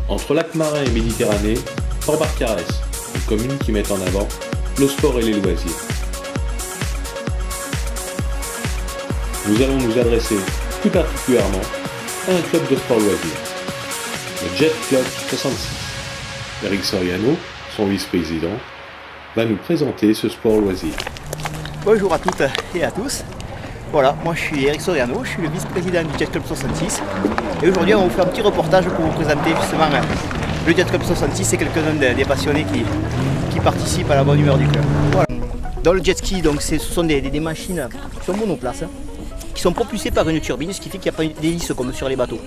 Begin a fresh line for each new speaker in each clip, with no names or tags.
Entre lac marin et Méditerranée, Port-Barcarès, une commune qui met en avant le sport et les loisirs. Nous allons nous adresser plus particulièrement à un club de sport loisirs, le Jet Club 66. Eric Soriano, son vice-président, va nous présenter ce sport loisir.
Bonjour à toutes et à tous. Voilà, moi je suis Eric Soriano, je suis le vice-président du Jet Club 66. Et aujourd'hui on va vous faire un petit reportage pour vous présenter justement le Jet Club 66 et quelques-uns des passionnés qui participent à la bonne humeur du club. Voilà. Dans le jet ski, donc, ce sont des machines qui sont monoplaces, qui sont propulsées par une turbine, ce qui fait qu'il n'y a pas d'hélice comme sur les bateaux.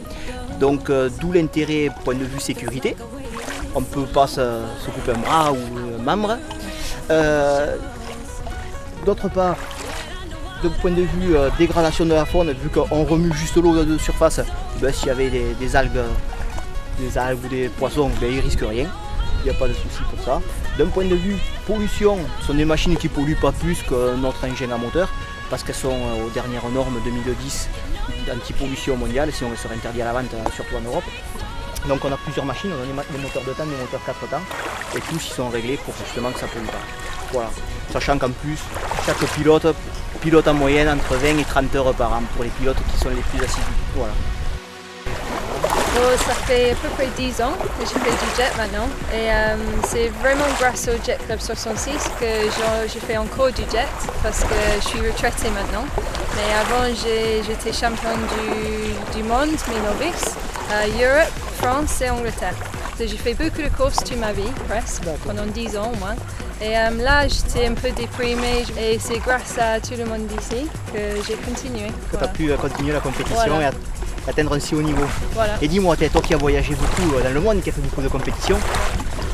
Donc d'où l'intérêt point de vue sécurité. On ne peut pas se couper un bras ou un membre. D'autre part, de point de vue dégradation de la faune, vu qu'on remue juste l'eau de surface, ben, s'il y avait des algues ou des poissons, ben, ils ne risquent rien. Il n'y a pas de souci pour ça. D'un point de vue pollution, ce sont des machines qui ne polluent pas plus que notre engin à moteur, parce qu'elles sont aux dernières normes 2010 d'anti-pollution mondiale, sinon elles seraient interdites à la vente, surtout en Europe. Donc on a plusieurs machines, on a des moteurs de temps, des moteurs 4 temps, et tous ils sont réglés pour justement que ça ne pollue pas. Voilà. Sachant qu'en plus, chaque pilote en moyenne entre 20 et 30 heures par an pour les pilotes qui sont les plus assidus. Voilà.
Bon, ça fait à peu près 10 ans que je fais du jet maintenant et c'est vraiment grâce au Jet Club 66 que je fais encore du jet parce que je suis retraitée maintenant. Mais avant j'étais championne du monde, mes novices, Europe, France et Angleterre. J'ai fait beaucoup de courses toute ma vie, presque, pendant 10 ans au moins. Et là, j'étais un peu déprimée et c'est grâce à tout le monde d'ici que j'ai continué.
Que tu as pu continuer la compétition
voilà.
Et atteindre un si haut niveau.
Voilà.
Et dis-moi, toi qui as voyagé beaucoup dans le monde, qui a fait beaucoup de compétitions,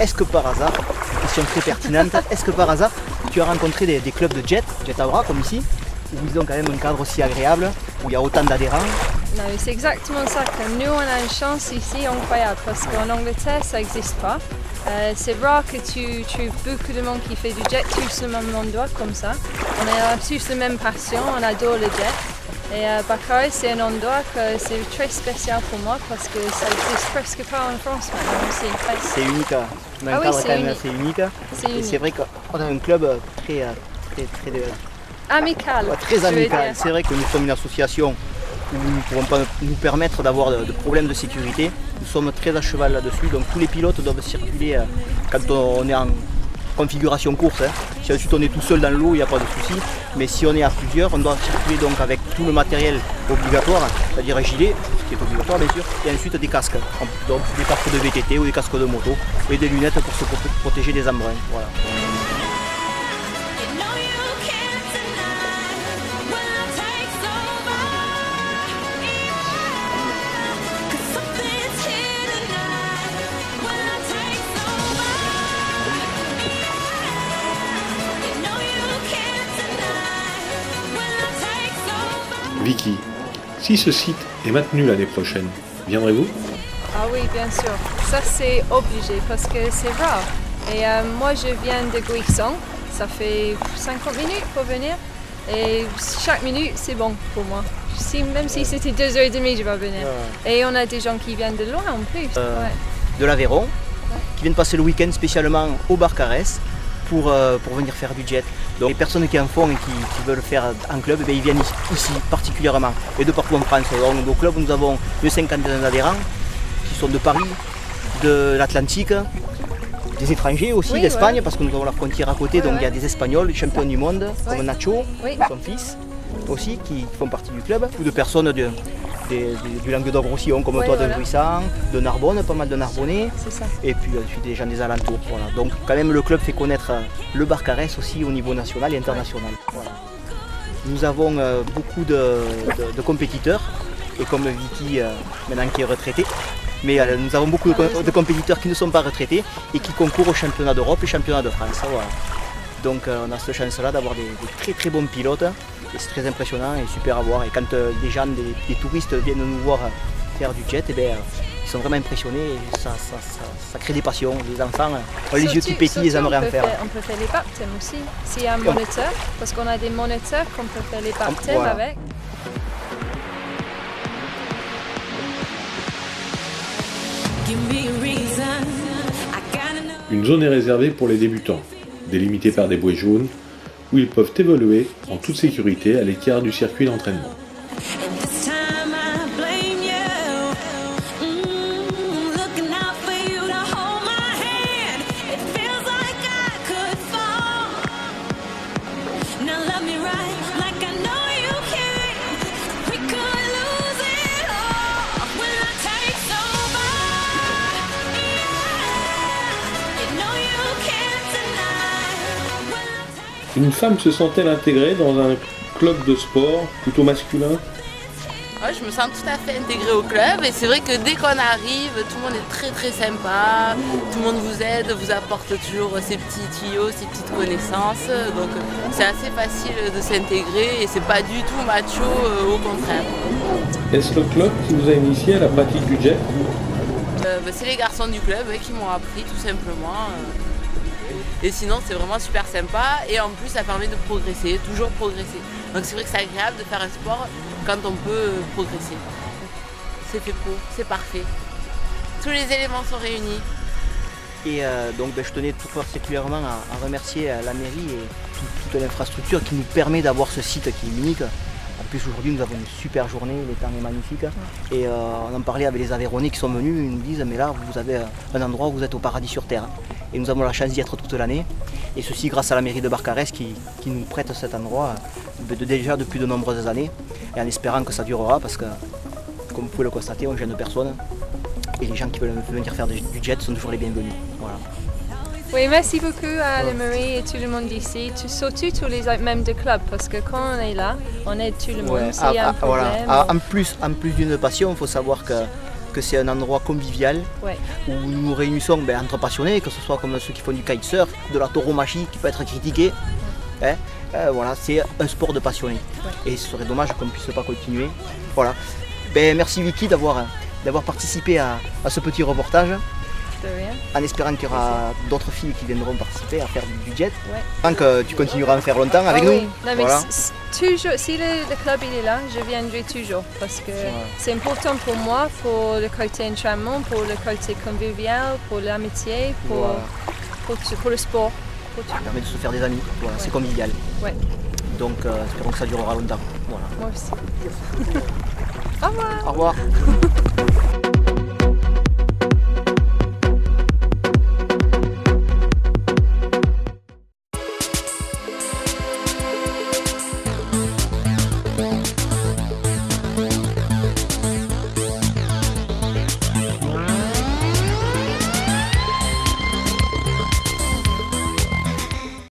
est-ce que par hasard, question très pertinente, est-ce que par hasard, tu as rencontré des clubs de jet à bras comme ici, où ils ont quand même un cadre aussi agréable, où il y a autant d'adhérents?
Non, c'est exactement ça, que nous on a une chance ici incroyable parce qu'en Angleterre ça n'existe pas. C'est rare que tu trouves beaucoup de monde qui fait du jet tous au même endroit comme ça. On a tous la même passion, on adore le jet. Et Barcarès c'est un endroit que c'est très spécial pour moi parce que ça n'existe presque pas en France maintenant aussi.
C'est unique, on a un cadre quand même assez unique. Et c'est vrai qu'on a un club très
amical.
Très amical. C'est vrai que nous sommes une association où nous ne pourrons pas nous permettre d'avoir de problèmes de sécurité. Nous sommes très à cheval là-dessus, donc tous les pilotes doivent circuler quand on est en configuration course. Si ensuite on est tout seul dans l'eau, il n'y a pas de souci. Mais si on est à plusieurs, on doit circuler donc avec tout le matériel obligatoire, c'est-à-dire un gilet, ce qui est obligatoire bien sûr, et ensuite des casques. Donc des casques de VTT ou des casques de moto, et des lunettes pour se protéger des embruns. Voilà.
Vicky, si ce site est maintenu l'année prochaine, viendrez-vous?
Ah oui, bien sûr. Ça c'est obligé parce que c'est rare. Et moi je viens de Guixon, ça fait 50 minutes pour venir. Et chaque minute c'est bon pour moi. Même si c'était 2h30, je vais venir. Et on a des gens qui viennent de loin en plus.
De l'Aveyron, qui viennent passer le week-end spécialement au Barcarès pour venir faire du jet. Donc les personnes qui en font et qui veulent faire en club, ils viennent ici particulièrement et de partout en France. Donc, au club, nous avons une cinquantaine d'adhérents qui sont de Paris, de l'Atlantique, des étrangers aussi, d'Espagne, parce que nous avons la frontière à côté, donc il y a des Espagnols, des champions du monde, comme Nacho, son fils aussi, qui font partie du club, ou de personnes du Languedoc-Roussillon comme toi, de Bruissant, de Narbonne, pas mal de Narbonnais, et puis des gens des alentours. Voilà. Donc quand même le club fait connaître le Barcarès aussi au niveau national et international. Voilà. Nous avons beaucoup de compétiteurs, et comme Vicky maintenant qui est retraitée, mais nous avons beaucoup de compétiteurs qui ne sont pas retraités et qui concourent aux championnats d'Europe et championnats de France. Voilà. Donc on a cette chance-là d'avoir des très très bons pilotes. Et c'est très impressionnant et super à voir. Et quand des gens, des touristes viennent nous voir faire du jet, ils sont vraiment impressionnés et ça crée des passions. Les enfants ont les yeux qui pétillent, ils aimeraient en faire.
On peut faire les baptêmes aussi, s'il y a un moniteur, parce qu'on a des moniteurs qu'on peut faire les baptêmes avec.
Une zone est réservée pour les débutants, délimitée par des bouées jaunes, où ils peuvent évoluer en toute sécurité à l'écart du circuit d'entraînement. Une femme se sent-elle intégrée dans un club de sport plutôt masculin ?
Ouais, je me sens tout à fait intégrée au club et c'est vrai que dès qu'on arrive, tout le monde est très très sympa, tout le monde vous aide, vous apporte toujours ses petits tuyaux, ses petites connaissances, donc c'est assez facile de s'intégrer et c'est pas du tout macho, au contraire.
Est-ce le club qui vous a initié à la pratique du jet ?
C'est les garçons du club qui m'ont appris tout simplement. Et sinon c'est vraiment super sympa et en plus ça permet de progresser, toujours progresser. Donc c'est vrai que c'est agréable de faire un sport quand on peut progresser. C'est fait pour, c'est parfait. Tous les éléments sont réunis.
Et donc je tenais tout particulièrement à remercier la mairie et toute l'infrastructure qui nous permet d'avoir ce site qui est unique. En plus aujourd'hui nous avons une super journée, le temps est magnifique. Et on en parlait avec les Aveyronnais qui sont venus, ils nous disent mais là vous avez un endroit où vous êtes au paradis sur terre. Et nous avons la chance d'y être toute l'année. Et ceci grâce à la mairie de Barcarès qui nous prête cet endroit déjà depuis de nombreuses années. Et en espérant que ça durera parce que comme vous pouvez le constater, on ne gêne personne. Et les gens qui veulent venir faire du jet sont toujours les bienvenus. Voilà.
Oui, merci beaucoup à la mairie et tout le monde d'ici, surtout tous les membres du club, parce que quand on est là, on aide tout le monde.
Ouais.
S'il y a un problème,
En plus d'une passion, il faut savoir que c'est un endroit convivial où nous nous réunissons entre passionnés, que ce soit comme ceux qui font du kitesurf, de la tauromachie qui peut être critiquée. Voilà, c'est un sport de passionnés. Et ce serait dommage qu'on ne puisse pas continuer. Voilà. Merci Vicky d'avoir participé à ce petit reportage.
de rien.
En espérant qu'il y aura d'autres filles qui viendront participer à faire du jet. Tant que tu continueras à en faire longtemps avec nous.
Oui. Non, mais
voilà.
toujours, si le club il est là, je viendrai toujours parce que c'est important pour moi, pour le côté entraînement, pour le côté convivial, pour l'amitié, pour le sport.
Ça permet de se faire des amis, voilà, c'est convivial.
Ouais.
Donc espérons que ça durera longtemps. Voilà.
Moi aussi. Au revoir.
Au revoir.